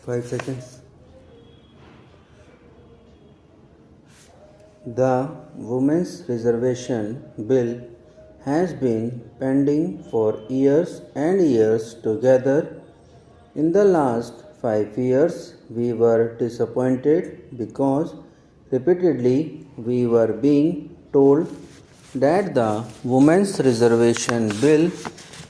5 seconds. The Women's Reservation Bill has been pending for years and years together. In the last 5 years, we were disappointed because repeatedly we were being told that the Women's Reservation Bill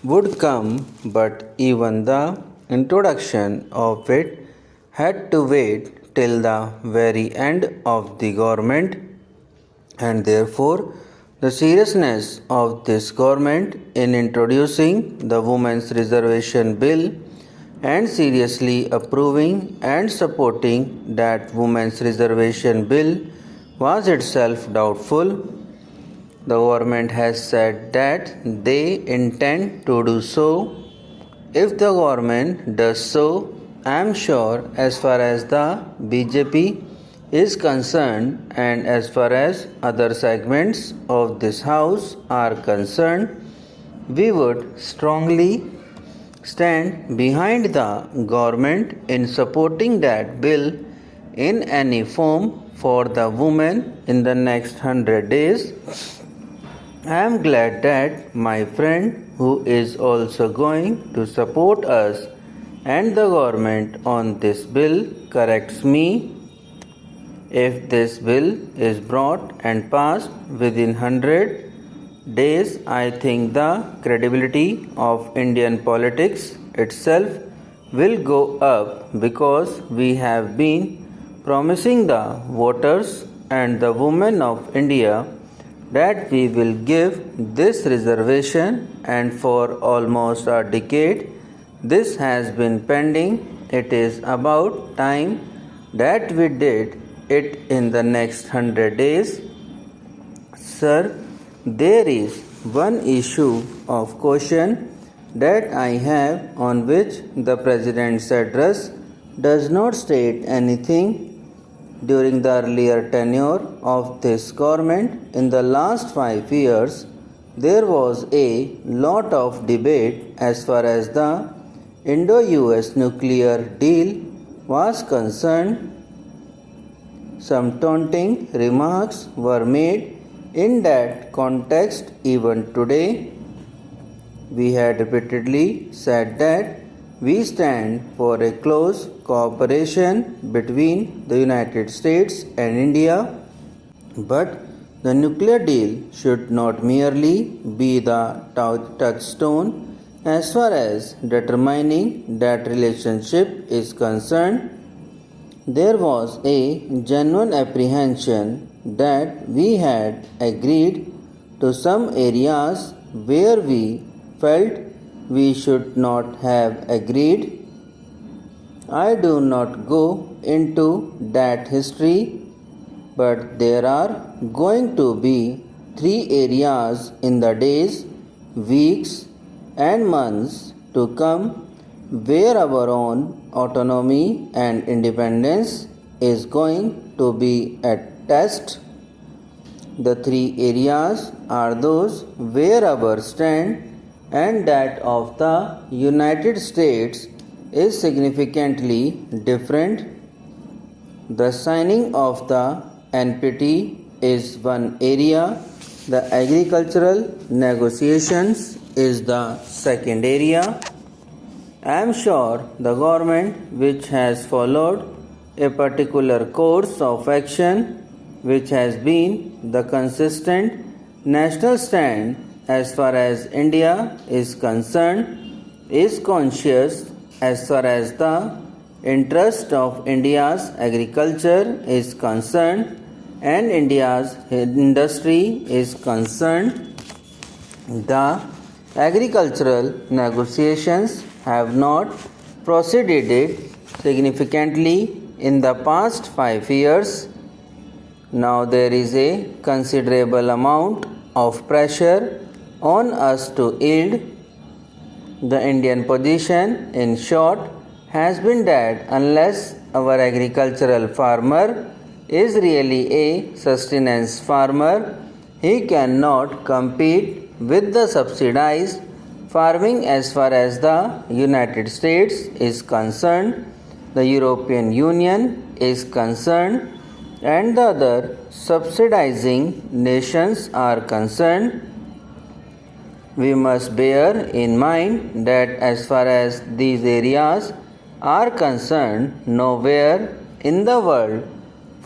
would come, but even the introduction of it had to wait till the very end of the government, and therefore the seriousness of this government in introducing the Women's Reservation Bill and seriously approving and supporting that Women's Reservation Bill was itself doubtful. The government has said that they intend to do so. If the government does so, I am sure as far as the BJP is concerned and as far as other segments of this house are concerned, we would strongly stand behind the government in supporting that bill in any form for the women in the next 100 days. I am glad that my friend who is also going to support us and the government on this bill corrects me. If this bill is brought and passed within 100 days, I think the credibility of Indian politics itself will go up, because we have been promising the voters and the women of India that we will give this reservation, and for almost a decade this has been pending. It is about time that we did it in the next 100 days. Sir, there is one issue of question that I have on which the President's address does not state anything. During the earlier tenure of this government in the last 5 years, there was a lot of debate as far as the Indo-US nuclear deal was concerned. Some taunting remarks were made in that context. Even today, we had repeatedly said that we stand for a close cooperation between the United States and India, but the nuclear deal should not merely be the touchstone as far as determining that relationship is concerned. There was a genuine apprehension that we had agreed to some areas where we felt we should not have agreed. I do not go into that history, but there are going to be 3 areas in the days, weeks, and months to come where our own autonomy and independence is going to be at test. The 3 areas are those where our stand and that of the United States is significantly different. The signing of the NPT is one area. The agricultural negotiations is the second area. I am sure the government, which has followed a particular course of action, which has been the consistent national stand as far as India is concerned, is conscious as far as the interest of India's agriculture is concerned and India's industry is concerned. The agricultural negotiations have not proceeded significantly in the past 5 years. Now there is a considerable amount of pressure on us to yield. The Indian position, in short, has been that unless our agricultural farmer is really a sustenance farmer, he cannot compete with the subsidized farming as far as the United States is concerned. the European Union is concerned and the other subsidizing nations are concerned, we must bear in mind that as far as these areas are concerned, nowhere in the world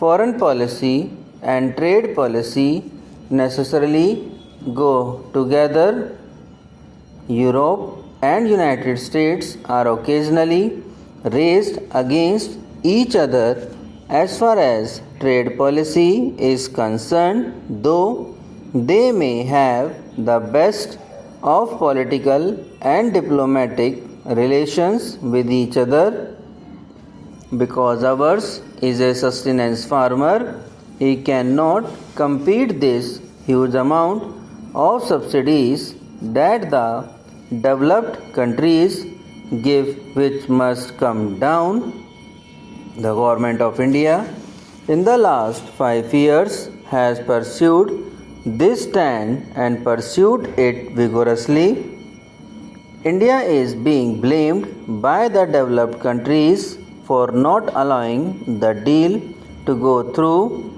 foreign policy and trade policy necessarily go together. Europe and United States are occasionally raised against each other as far as trade policy is concerned, though they may have the best of political and diplomatic relations with each other. Because ours is a sustenance farmer, he cannot compete this huge amount of subsidies that the developed countries give, which must come down. The government of India in the last 5 years has pursued this stand and pursued it vigorously. India is being blamed by the developed countries for not allowing the deal to go through.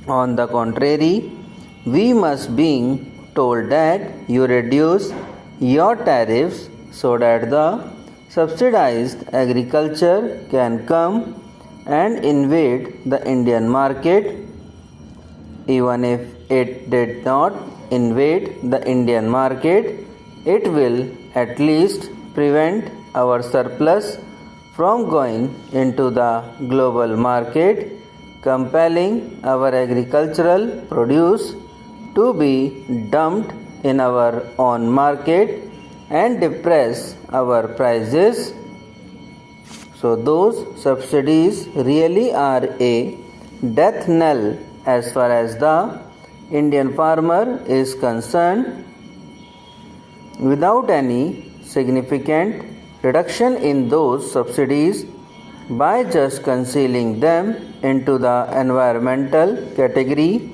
On the contrary, we must be told that you reduce your tariffs so that the subsidized agriculture can come and invade the Indian market. Even if it did not invade the Indian market, it will at least prevent our surplus from going into the global market, compelling our agricultural produce to be dumped in our own market and depress our prices. So those subsidies really are a death knell as far as the Indian farmer is concerned. Without any significant reduction in those subsidies, by just concealing them into the environmental category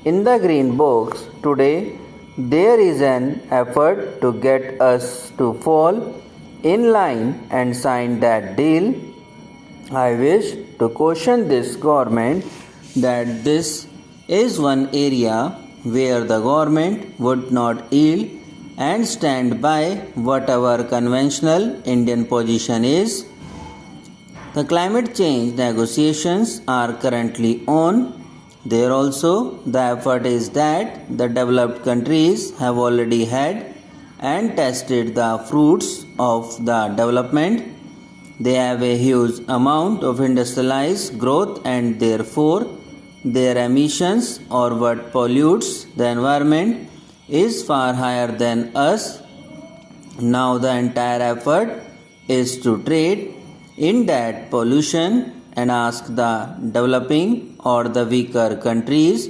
in the green box, today there is an effort to get us to fall in line and sign that deal. I wish to caution this government that this is one area where the government would not yield and stand by whatever conventional Indian position is. The climate change negotiations are currently on. There also, the effort is that the developed countries have already had and tested the fruits of the development. They have a huge amount of industrialized growth and therefore their emissions or what pollutes the environment is far higher than us. Now the entire effort is to trade in that pollution and ask the developing or the weaker countries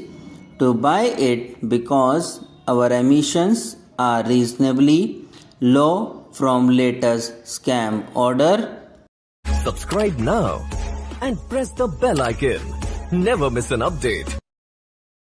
to buy it because our emissions are reasonably low from latest scam order. Subscribe now and press the bell icon. Never miss an update.